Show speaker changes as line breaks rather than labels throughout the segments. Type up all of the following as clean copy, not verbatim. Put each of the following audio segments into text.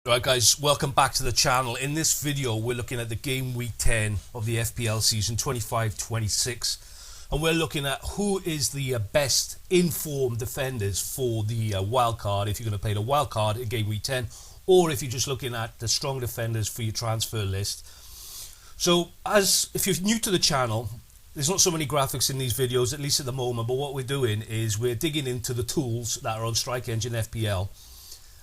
Right guys, welcome back to the channel. In this video we're looking at the game week 10 of the FPL season 25-26, and we're looking at who is the best informed defenders for the wild card, if you're going to play the wild card in game week 10, or if you're just looking at the strong defenders for your transfer list. So if you're new to the channel, there's not so many graphics in these videos, at least at the moment, but what we're doing is we're digging into the tools that are on StrikeEngine FPL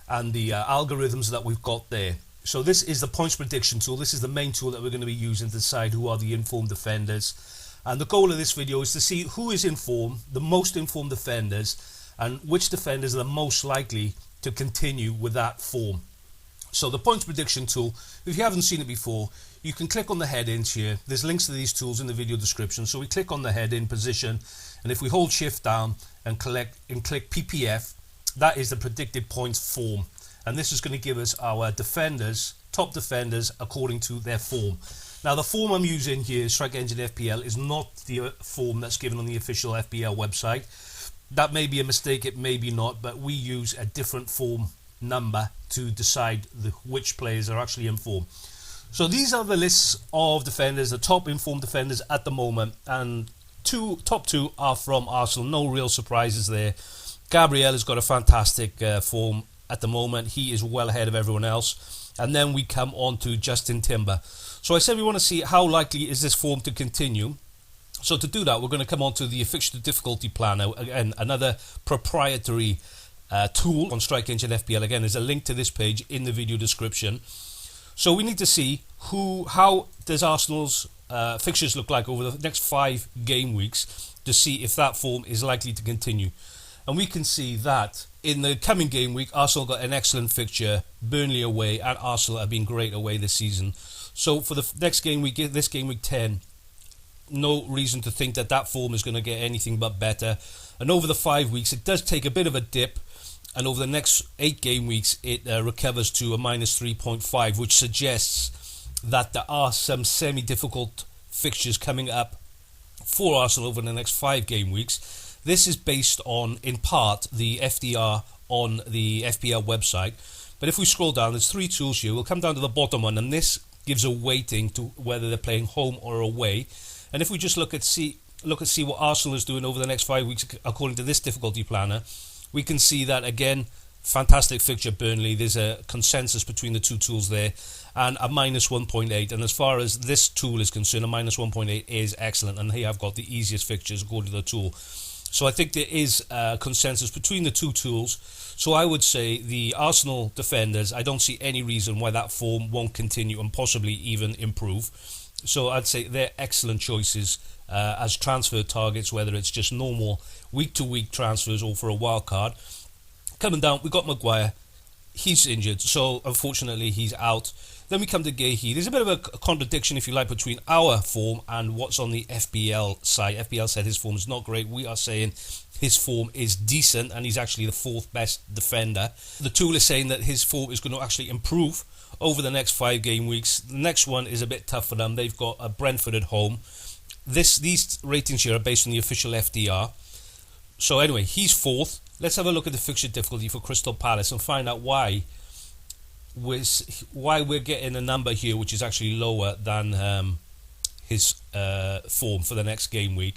and the algorithms that we've got there. So this is the points prediction tool. This is the main tool that we're going to be using to decide who are the informed defenders. And the goal of this video is to see who is informed, the most informed defenders, and which defenders are the most likely to continue with that form. So the points prediction tool, if you haven't seen it before, you can click on the headings here. There's links to these tools in the video description. So we click on the heading position, and if we hold shift down and click PPF, that is the predicted points form, and this is going to give us our defenders, top defenders, according to their form. Now the form I'm using here, StrikeEngine FPL, is not the form that's given on the official FPL website. That may be a mistake, it may be not, but we use a different form number to decide which players are actually in form. So these are the lists of defenders, the top informed defenders at the moment, and top two are from Arsenal. No real surprises there. Gabriel has got a fantastic form at the moment. He is well ahead of everyone else. And then we come on to Gabriel Timber. So I said we want to see how likely is this form to continue. So to do that, we're going to come on to the fixture difficulty planner. Again, another proprietary tool on StrikeEngine FPL. Again, there's a link to this page in the video description. So we need to see how does Arsenal's fixtures look like over the next 5 game weeks to see if that form is likely to continue. And we can see that in the coming game week, Arsenal got an excellent fixture, Burnley away, and Arsenal have been great away this season. So for the next game week, this game week 10, no reason to think that form is going to get anything but better. And over the 5 weeks, it does take a bit of a dip. And over the next 8 game weeks, it recovers to a minus 3.5, which suggests that there are some semi-difficult fixtures coming up for Arsenal over the next 5 game weeks. This is based on, in part, the FDR on the FPL website. But if we scroll down, there's 3 tools here. We'll come down to the bottom one, and this gives a weighting to whether they're playing home or away. And if we just look at see what Arsenal is doing over the next 5 weeks according to this difficulty planner, we can see that, again, fantastic fixture Burnley. There's a consensus between the 2 tools there, and a minus 1.8. And as far as this tool is concerned, a minus 1.8 is excellent. And here I've got the easiest fixtures according to the tool. So I think there is a consensus between the 2 tools. So I would say the Arsenal defenders, I don't see any reason why that form won't continue and possibly even improve. So I'd say they're excellent choices as transfer targets, whether it's just normal week-to-week transfers or for a wild card. Coming down, we've got Maguire. He's injured, so unfortunately he's out. Then we come to Guehi. There's a bit of a contradiction, if you like, between our form and what's on the FPL side. FPL said his form is not great. We are saying his form is decent, and he's actually the 4th best defender. The tool is saying that his form is going to actually improve over the next 5 game weeks. The next one is a bit tough for them. They've got a Brentford at home. These ratings here are based on the official FDR. So anyway, he's 4th. Let's have a look at the fixture difficulty for Crystal Palace and find out why we're getting a number here which is actually lower than his form for the next game week.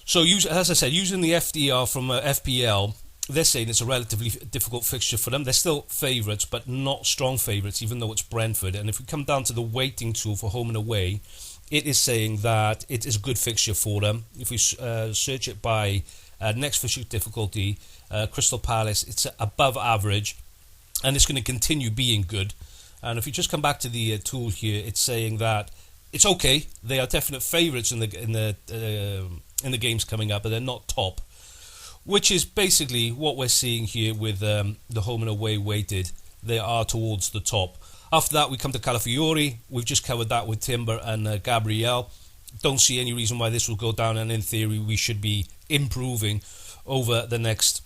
So as I said, using the FDR from FPL, they're saying it's a relatively difficult fixture for them. They're still favourites, but not strong favourites, even though it's Brentford. And if we come down to the weighting tool for home and away, it is saying that it is a good fixture for them. If we search it by next fixture difficulty, Crystal Palace, it's above average, and it's going to continue being good. And if you just come back to the tool here, it's saying that it's okay. They are definite favourites in the games coming up, but they're not top, which is basically what we're seeing here with the home and away weighted. They are towards the top. After that, we come to Calafiori. We've just covered that with Timber and Gabriel. Don't see any reason why this will go down, and in theory, we should be improving over the next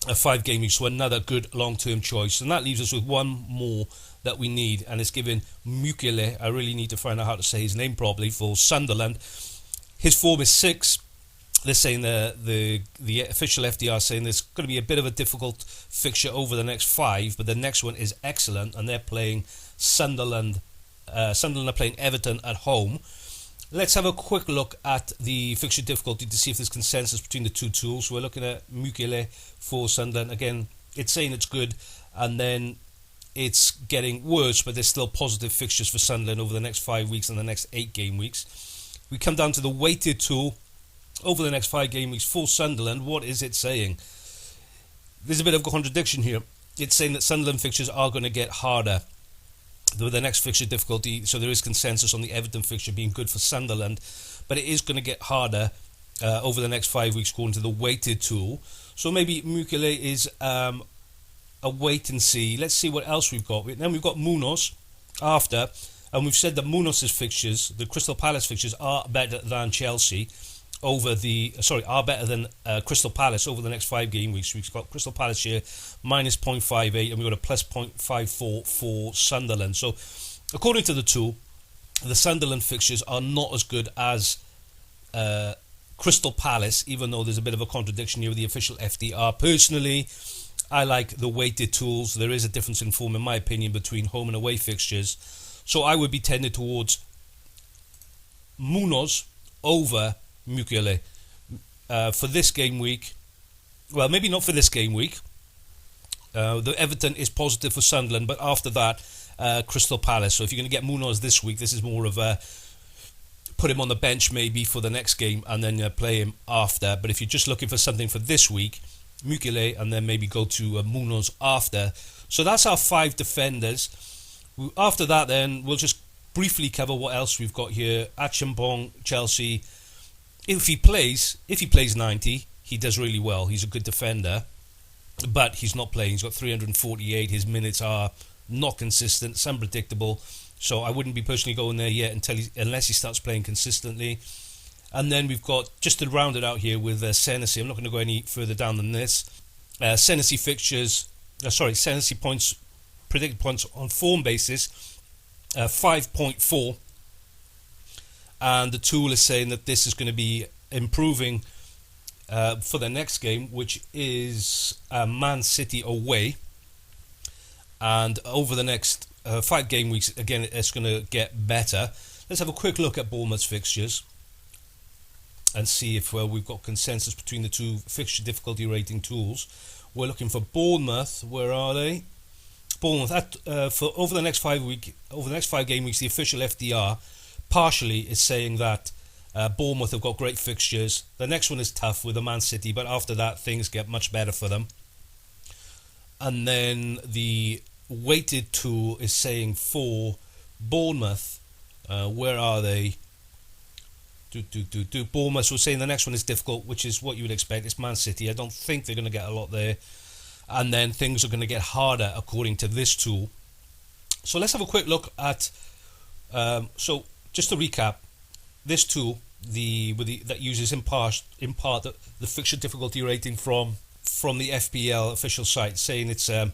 5 game weeks. So another good long-term choice. And that leaves us with one more that we need, and it's given Mukiele. I really need to find out how to say his name properly, for Sunderland. His form is 6. they're saying the official FDR saying there's going to be a bit of a difficult fixture over the next 5, but the next one is excellent, and they're playing Sunderland. Sunderland are playing Everton at home. Let's have a quick look at the fixture difficulty to see if there's consensus between the two tools. We're looking at Mukiele for Sunderland. Again, it's saying it's good, and then it's getting worse, but there's still positive fixtures for Sunderland over the next 5 weeks and the next 8 game weeks. We come down to the weighted tool over the next 5 game weeks for Sunderland. What is it saying? There's a bit of a contradiction here. It's saying that Sunderland fixtures are going to get harder with the next fixture difficulty, so there is consensus on the Everton fixture being good for Sunderland, but it is going to get harder over the next 5 weeks according to the weighted tool. So maybe Mukiele is a wait and see. Let's see what else we've got. Then we've got Munoz after, and we've said that Munoz's fixtures, the Crystal Palace fixtures, are better than Chelsea are better than Crystal Palace over the next 5 game weeks. We've got Crystal Palace here minus 0.58, and we've got a plus 0.54 for Sunderland. So according to the tool, the Sunderland fixtures are not as good as Crystal Palace, even though there's a bit of a contradiction here with the official FDR. Personally, I like the weighted tools. There is a difference in form, in my opinion, between home and away fixtures. So I would be tended towards Munoz over Mukiele for this game week. Well, maybe not for this game week. The Everton is positive for Sunderland, but after that, Crystal Palace. So if you're going to get Munoz this week, this is more of a put him on the bench maybe for the next game and then play him after. But if you're just looking for something for this week, Mukiele, and then maybe go to Munoz after. So that's our 5 defenders. After that, then we'll just briefly cover what else we've got here. Achimbong, Chelsea. If he plays 90, he does really well. He's a good defender, but he's not playing. He's got 348. His minutes are not consistent. It's unpredictable. So I wouldn't be personally going there yet unless he starts playing consistently. And then we've got, just to round it out here with Senesi. I'm not going to go any further down than this. Senesi fixtures, Senesi points, predicted points on form basis, 5.4. And the tool is saying that this is going to be improving for the next game, which is Man City away. And over the next 5 game weeks, again, it's going to get better. Let's have a quick look at Bournemouth's fixtures and see if we've got consensus between the two fixture difficulty rating tools. We're looking for Bournemouth. Where are they? Bournemouth for over the next 5 game weeks, the official FDR partially is saying that Bournemouth have got great fixtures. The next one is tough with the Man City, but after that things get much better for them. And then the weighted tool is saying for Bournemouth, where are they? Bournemouth was saying the next one is difficult, which is what you would expect. It's Man City. I don't think they're going to get a lot there. And then things are going to get harder according to this tool. So let's have a quick look at. So just to recap, this tool, that uses in part the fixture difficulty rating from the FPL official site, saying it's a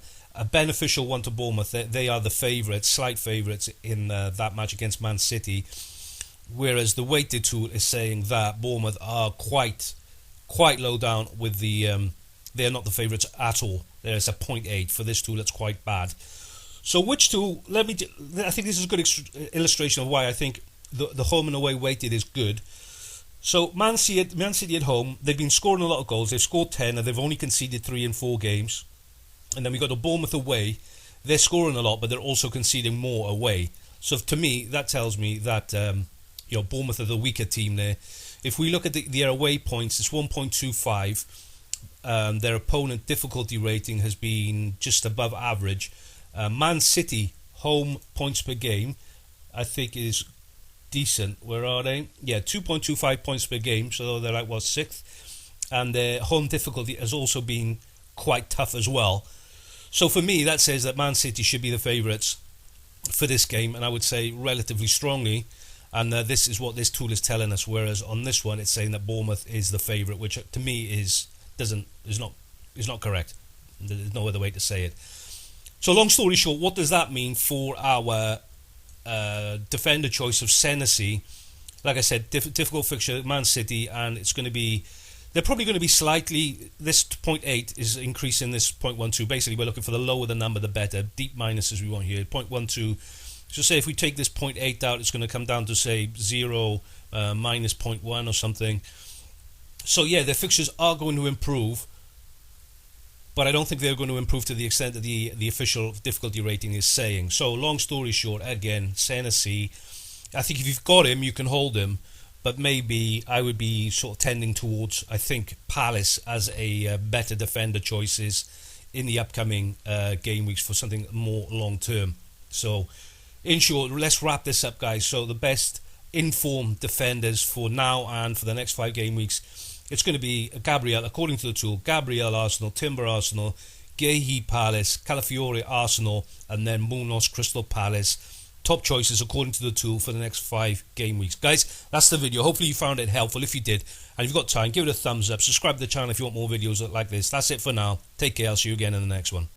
beneficial one to Bournemouth. They are the favourites, slight favourites in that match against Man City. Whereas the weighted tool is saying that Bournemouth are quite low down with the. They're not the favourites at all. There's a 0.8 for this tool. That's quite bad. So which tool? I think this is a good illustration of why I think the home and away weighted is good. So Man City at home, they've been scoring a lot of goals. They've scored 10 and they've only conceded 3 in 4 games. And then we got the Bournemouth away. They're scoring a lot, but they're also conceding more away. So to me, that tells me that Bournemouth are the weaker team there. If we look at their away points, it's 1.25. Their opponent difficulty rating has been just above average. Man City home points per game, I think, is decent. Where are they? Yeah, 2.25 points per game, so they're like 6th. And their home difficulty has also been quite tough as well. So for me, that says that Man City should be the favourites for this game, and I would say relatively strongly. And this is what this tool is telling us. Whereas on this one, it's saying that Bournemouth is the favourite, which to me is not correct. There's no other way to say it. So long story short, what does that mean for our defender choice of Senesi? Like I said, difficult fixture, Man City, and it's going to be They're probably going to be slightly, this 0.8 is increasing this 0.12. Basically, we're looking for the lower the number, the better. Deep minuses we want here, 0.12. So say if we take this 0.8 out, it's going to come down to, say, 0, minus 0.1 or something. So yeah, their fixtures are going to improve, but I don't think they're going to improve to the extent that the official difficulty rating is saying. So long story short, again, Senesi, I think if you've got him, you can hold him. But maybe I would be sort of tending towards, I think, Palace as a better defender choices in the upcoming game weeks for something more long term. So, in short, let's wrap this up, guys. So the best informed defenders for now and for the next 5 game weeks, it's going to be Gabriel, according to the tool, Gabriel Arsenal, Timber Arsenal, Guehi Palace, Calafiori Arsenal, and then Munoz Crystal Palace. Top choices according to the tool for the next 5 game weeks. Guys, that's the video. Hopefully you found it helpful. If you did, and you've got time, give it a thumbs up. Subscribe to the channel if you want more videos like this. That's it for now. Take care. I'll see you again in the next one.